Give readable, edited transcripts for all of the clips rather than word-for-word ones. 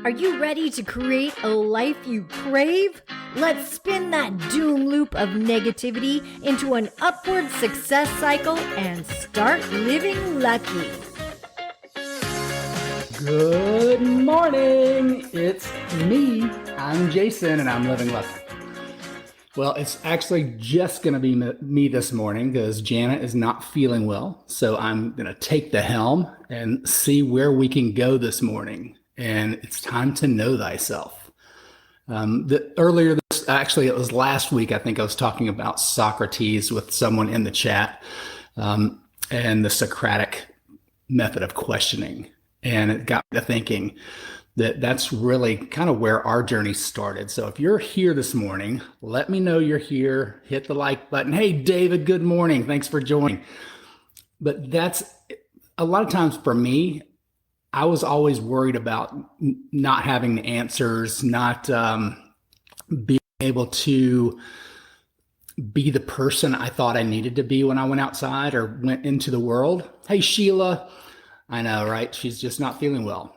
Are you ready to create a life you crave? Let's spin that doom loop of negativity into an upward success cycle and start living lucky. Good morning. It's me. I'm Jason, and I'm living lucky. Well, it's actually just going to be me this morning because Jana is not feeling well. So I'm going to take the helm and see where we can go this morning. And it's time to know thyself. Earlier, it was last week, I think I was talking about Socrates with someone in the chat and the Socratic method of questioning. And it got me to thinking that that's really kind of where our journey started. So if you're here this morning, let me know you're here. Hit the like button. Hey, David, good morning. Thanks for joining. But that's a lot of times for me, I was always worried about not having the answers, not being able to be the person I thought I needed to be when I went outside or went into the world. Hey, Sheila. I know, right? She's just not feeling well.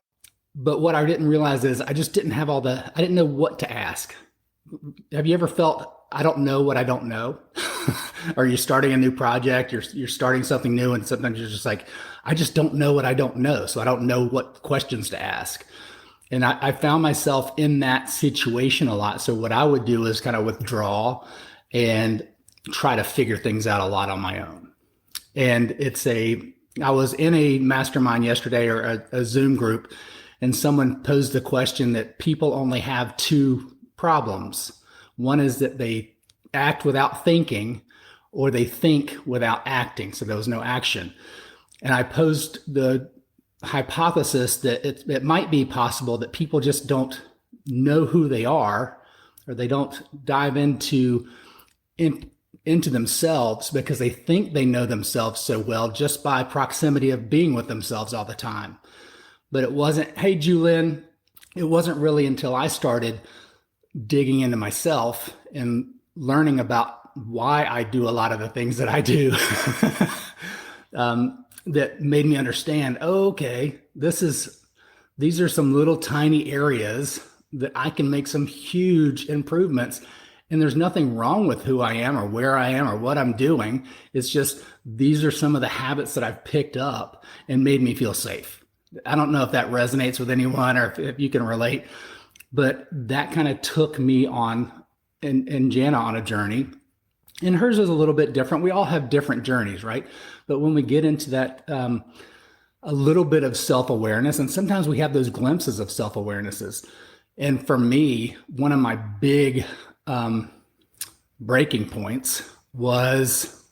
But what I didn't realize is I just didn't have I didn't know what to ask. Have you ever felt, I don't know what I don't know? Or you're starting a new project, you're starting something new, and sometimes you're just like, I just don't know what I don't know. So I don't know what questions to ask. And I found myself in that situation a lot. So what I would do is kind of withdraw and try to figure things out a lot on my own. And I was in a mastermind yesterday, or a Zoom group, and someone posed the question that people only have two problems. One is that they act without thinking, or they think without acting. So there was no action. And I posed the hypothesis that it might be possible that people just don't know who they are, or they don't dive into themselves because they think they know themselves so well just by proximity of being with themselves all the time. But it wasn't, hey, Julien, it wasn't really until I started digging into myself and learning about why I do a lot of the things that I do that made me understand, okay, these are some little tiny areas that I can make some huge improvements. And there's nothing wrong with who I am or where I am or what I'm doing. It's just, these are some of the habits that I've picked up and made me feel safe. I don't know if that resonates with anyone or if you can relate, but that kind of took me on and Jana on a journey. And hers is a little bit different. We all have different journeys, right? But when we get into that, a little bit of self-awareness, and sometimes we have those glimpses of self-awarenesses. And for me, one of my big breaking points was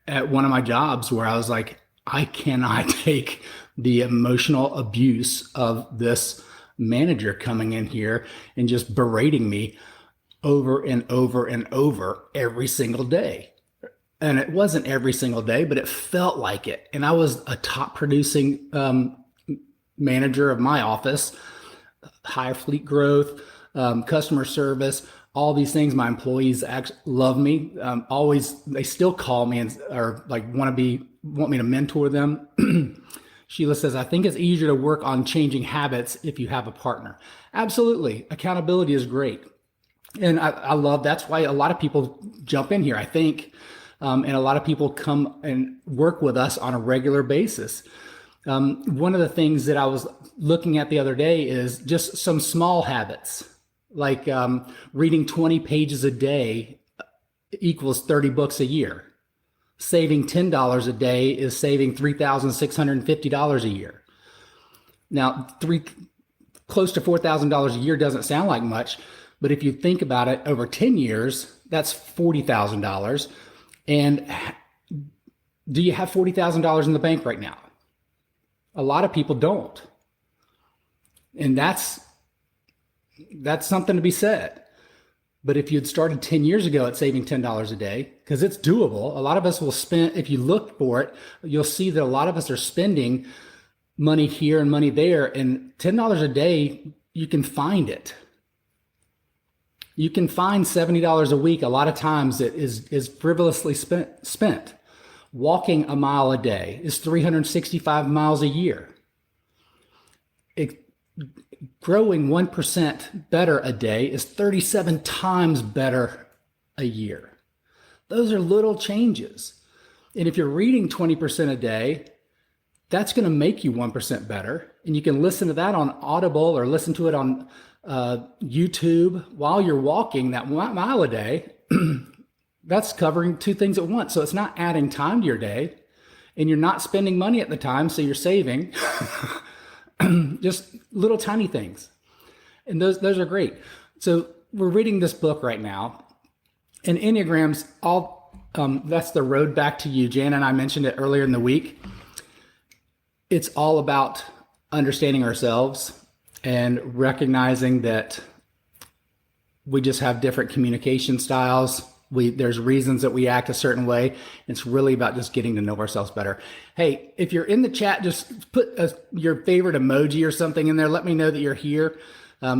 at one of my jobs where I was like, I cannot take the emotional abuse of this manager coming in here and just berating me over and over and over every single day. And it wasn't every single day, but it felt like it. And I was a top producing manager of my office, higher fleet growth, customer service, all these things. My employees love me. They still call me or like want me to mentor them. Sheila says, I think it's easier to work on changing habits if you have a partner. Absolutely. Accountability is great. And I love, that's why a lot of people jump in here, I think. And a lot of people come and work with us on a regular basis. One of the things that I was looking at the other day is just some small habits, like reading 20 pages a day equals 30 books a year. Saving $10 a day is saving $3,650 a year. Now, close to $4,000 a year doesn't sound like much, but if you think about it, over 10 years, that's $40,000. And do you have $40,000 in the bank right now? A lot of people don't. And that's something to be said. But if you'd started 10 years ago at saving $10 a day, because it's doable, a lot of us will spend, if you look for it, you'll see that a lot of us are spending money here and money there. And $10 a day, you can find it. You can find $70 a week. A lot of times it is frivolously spent. Walking a mile a day is 365 miles a year. growing 1% better a day is 37 times better a year. Those are little changes. And if you're reading 20% a day, that's going to make you 1% better. And you can listen to that on Audible or listen to it on YouTube while you're walking that 1 mile a day. That's covering 2 things at once. So it's not adding time to your day, and you're not spending money at the time, so you're saving. Just little tiny things. And those are great. So we're reading this book right now, and Enneagrams, that's the road back to you. Jana and I mentioned it earlier in the week. It's all about understanding ourselves and recognizing that we just have different communication styles. There's reasons that we act a certain way. It's really about just getting to know ourselves better. Hey, if you're in the chat, just put your favorite emoji or something in there. Let me know that you're here. I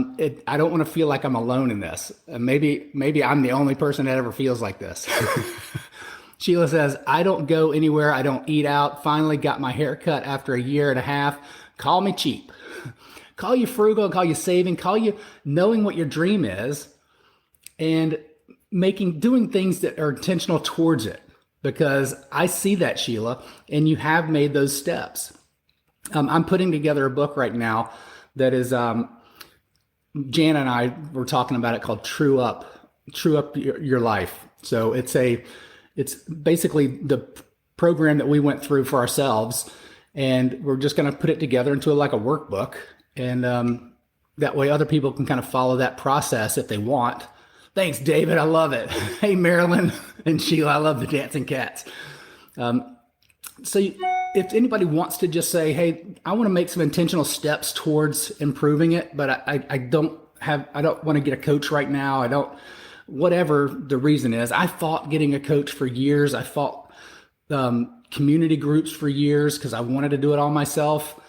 don't want to feel like I'm alone in this. Maybe I'm the only person that ever feels like this. Sheila says, I don't go anywhere. I don't eat out. Finally got my hair cut after a year and a half. Call me cheap. Call you frugal, call you saving, call you knowing what your dream is and doing things that are intentional towards it. Because I see that, Sheila, and you have made those steps. I'm putting together a book right now that is, Jana and I were talking about it, called True Up Your Life. So it's basically the program that we went through for ourselves, and we're just going to put it together into like a workbook. And that way other people can kind of follow that process if they want. Thanks, David. I love it. Hey, Marilyn and Sheila, I love the dancing cats. So if anybody wants to just say, hey, I want to make some intentional steps towards improving it, but I don't want to get a coach right now. Whatever the reason is. I fought getting a coach for years. I fought community groups for years because I wanted to do it all myself.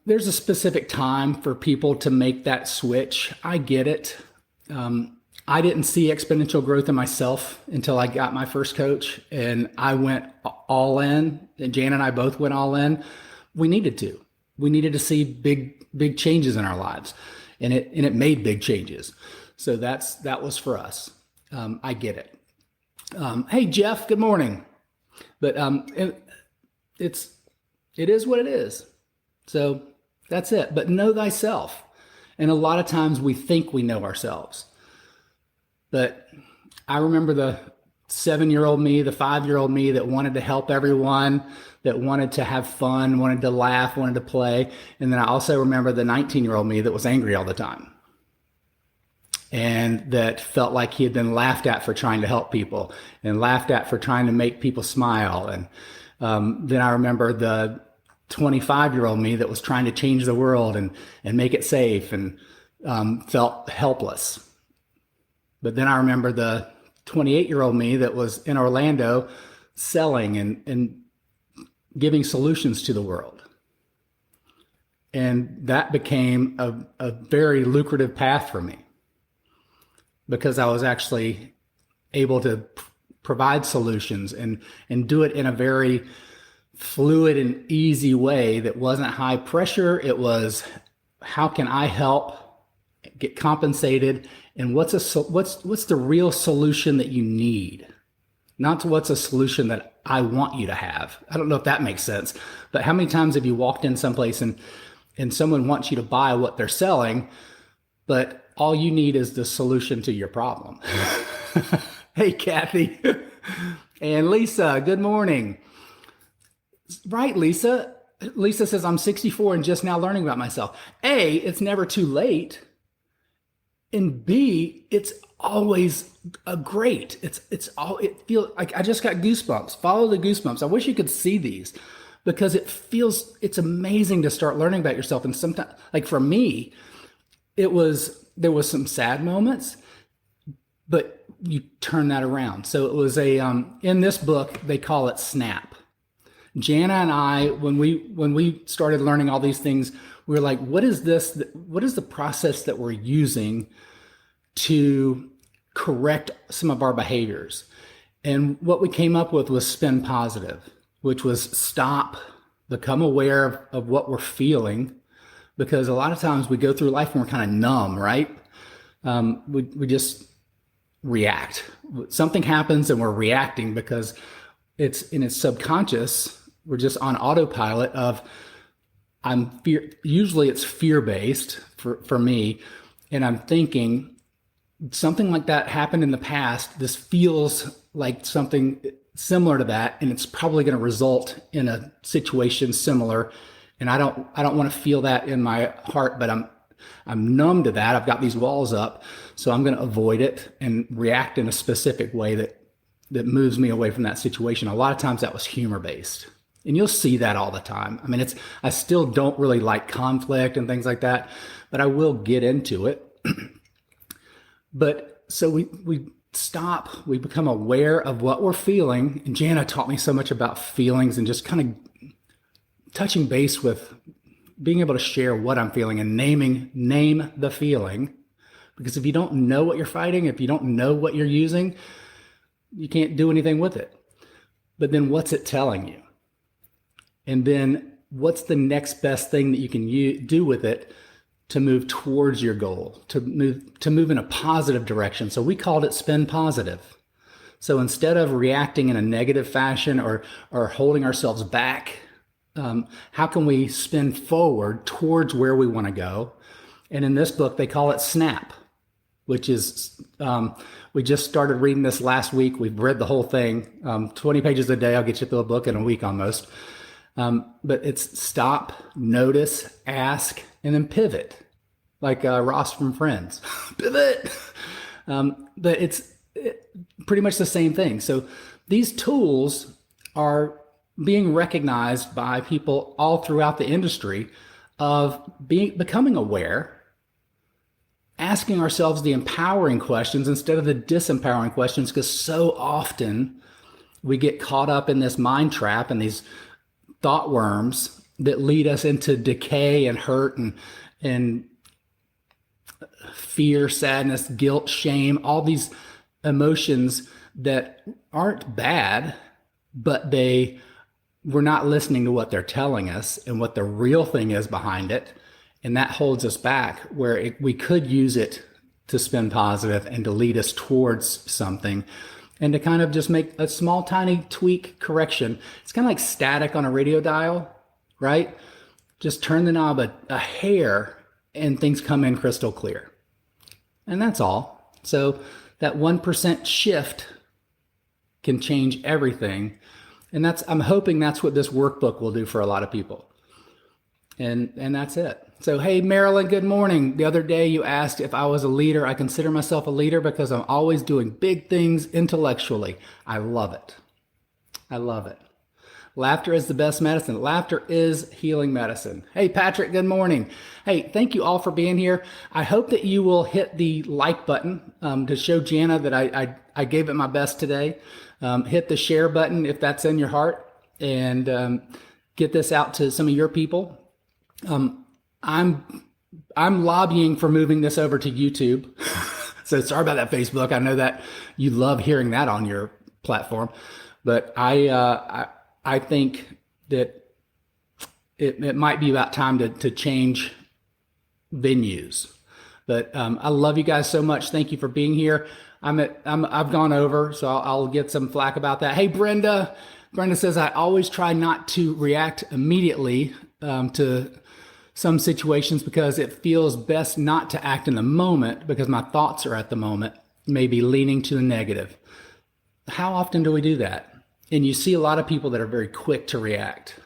There's a specific time for people to make that switch. I get it. I didn't see exponential growth in myself until I got my first coach, and I went all in, and Jana and I both went all in. We needed to see big changes in our lives, and it made big changes. So that was for us. I get it. Hey, Jeff, good morning. But it is what it is. So that's it. But know thyself. And a lot of times we think we know ourselves. But I remember the 7-year-old me, the 5-year-old me that wanted to help everyone, that wanted to have fun, wanted to laugh, wanted to play. And then I also remember the 19-year-old me that was angry all the time, and that felt like he had been laughed at for trying to help people and laughed at for trying to make people smile. And then I remember the 25-year-old me that was trying to change the world and make it safe, and felt helpless. But then I remember the 28-year-old me that was in Orlando selling and giving solutions to the world. And that became a very lucrative path for me, because I was actually able to provide solutions and do it in a very fluid and easy way that wasn't high pressure. It was, how can I help, get compensated, and what's the real solution that you need? Not what's a solution that I want you to have. I don't know if that makes sense, but how many times have you walked in someplace and someone wants you to buy what they're selling, but all you need is the solution to your problem? Hey, Kathy. And Lisa, good morning. Right, Lisa. Lisa says, I'm 64 and just now learning about myself. A, it's never too late. And B, it's always great. It feels like I just got goosebumps. Follow the goosebumps. I wish you could see these, because it's amazing to start learning about yourself. And sometimes, like for me, there was some sad moments, but you turn that around. So it was in this book, they call it SNAP. Jana and I, when we started learning all these things, we were like, what is this? What is the process that we're using to correct some of our behaviors? And what we came up with was spin positive, which was stop, become aware of what we're feeling, because a lot of times we go through life and we're kind of numb, right? We just react. Something happens and we're reacting because it's subconscious. We're just on autopilot of usually it's fear-based for me. And I'm thinking something like that happened in the past. This feels like something similar to that. And it's probably going to result in a situation similar. And I don't want to feel that in my heart, but I'm numb to that. I've got these walls up. So I'm going to avoid it and react in a specific way that moves me away from that situation. A lot of times that was humor-based. And you'll see that all the time. I mean, I still don't really like conflict and things like that, but I will get into it. But so we stop, we become aware of what we're feeling. And Jana taught me so much about feelings and just kind of touching base with being able to share what I'm feeling and name the feeling. Because if you don't know what you're fighting, if you don't know what you're using, you can't do anything with it. But then what's it telling you? And then what's the next best thing that you can do with it to move towards your goal, to move in a positive direction? So we called it spin positive. So instead of reacting in a negative fashion or holding ourselves back, how can we spin forward towards where we want to go? And in this book, they call it SNAP, which is, we just started reading this last week. We've read the whole thing, 20 pages a day. I'll get you through the book in a week almost. But it's stop, notice, ask, and then pivot, like Ross from Friends. Pivot! But it's pretty much the same thing. So these tools are being recognized by people all throughout the industry of becoming aware, asking ourselves the empowering questions instead of the disempowering questions, because so often we get caught up in this mind trap and these thought worms that lead us into decay and hurt and fear, sadness, guilt, shame, all these emotions that aren't bad, but we're not listening to what they're telling us and what the real thing is behind it. And that holds us back where we could use it to spin positive and to lead us towards something and to kind of just make a small, tiny tweak correction. It's kind of like static on a radio dial, right? Just turn the knob a hair and things come in crystal clear. And that's all. So that 1% shift can change everything. And I'm hoping that's what this workbook will do for a lot of people. And that's it. So, hey, Marilyn, good morning. The other day you asked if I was a leader. I consider myself a leader because I'm always doing big things intellectually. I love it. I love it. Laughter is the best medicine. Laughter is healing medicine. Hey, Patrick, good morning. Hey, thank you all for being here. I hope that you will hit the like button to show Jana that I gave it my best today. Hit the share button if that's in your heart and get this out to some of your people. I'm lobbying for moving this over to YouTube. So sorry about that, Facebook. I know that you love hearing that on your platform, but I think that it might be about time to change venues. But I love you guys so much. Thank you for being here. I've gone over, so I'll get some flack about that. Hey, Brenda. Brenda says, I always try not to react immediately to some situations because it feels best not to act in the moment because my thoughts are at the moment, maybe leaning to the negative. How often do we do that? And you see a lot of people that are very quick to react.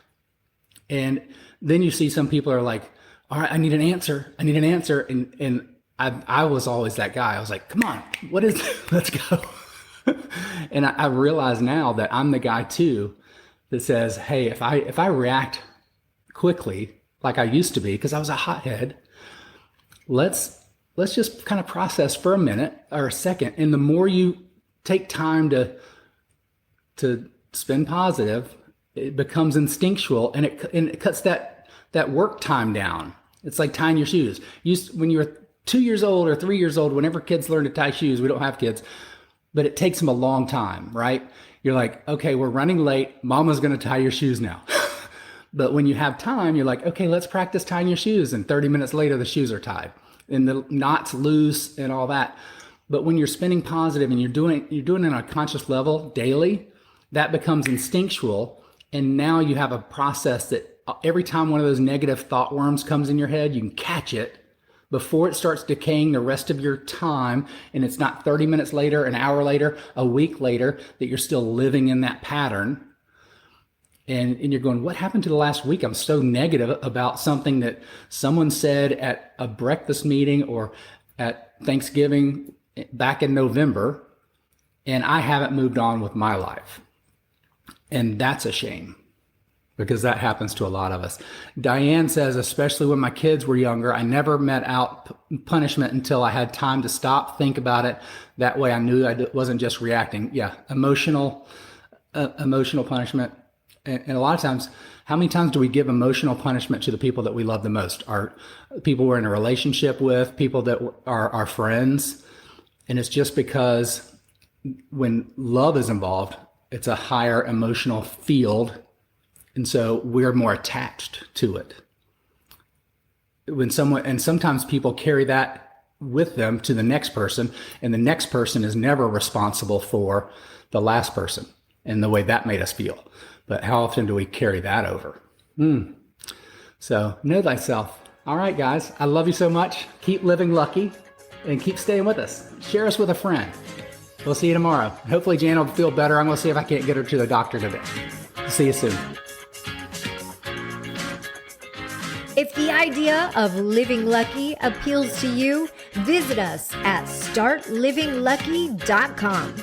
And then you see some people are like, all right, I need an answer. I need an answer. And I was always that guy. I was like, come on, what is it? Let's go. And I realize now that I'm the guy too that says, hey, if I react quickly, like I used to be, because I was a hothead, let's just kind of process for a minute or a second. And the more you take time to spin positive, it becomes instinctual and it cuts that work time down. It's like tying your shoes. When you were 2 years old or 3 years old, whenever kids learn to tie shoes, we don't have kids, but it takes them a long time, right? You're like, okay, we're running late. Mama's going to tie your shoes now. But when you have time, you're like, okay, let's practice tying your shoes. And 30 minutes later, the shoes are tied and the knots loose and all that. But when you're spinning positive and you're doing it on a conscious level daily, that becomes instinctual. And now you have a process that every time one of those negative thought worms comes in your head, you can catch it before it starts decaying the rest of your time. And it's not 30 minutes later, an hour later, a week later that you're still living in that pattern. And you're going, what happened to the last week? I'm so negative about something that someone said at a breakfast meeting or at Thanksgiving back in November, and I haven't moved on with my life. And that's a shame, because that happens to a lot of us. Diane says, especially when my kids were younger, I never met out punishment until I had time to stop, think about it. That way I knew I wasn't just reacting. Yeah, emotional punishment. And a lot of times, how many times do we give emotional punishment to the people that we love the most? Our people we're in a relationship with, people that are our friends. And it's just because when love is involved, it's a higher emotional field. And so we're more attached to it. And sometimes people carry that with them to the next person, and the next person is never responsible for the last person and the way that made us feel. But how often do we carry that over? So know thyself. All right, guys, I love you so much. Keep living lucky and keep staying with us. Share us with a friend. We'll see you tomorrow. Hopefully Jana will feel better. I'm going to see if I can't get her to the doctor today. See you soon. If the idea of living lucky appeals to you, visit us at startlivinglucky.com.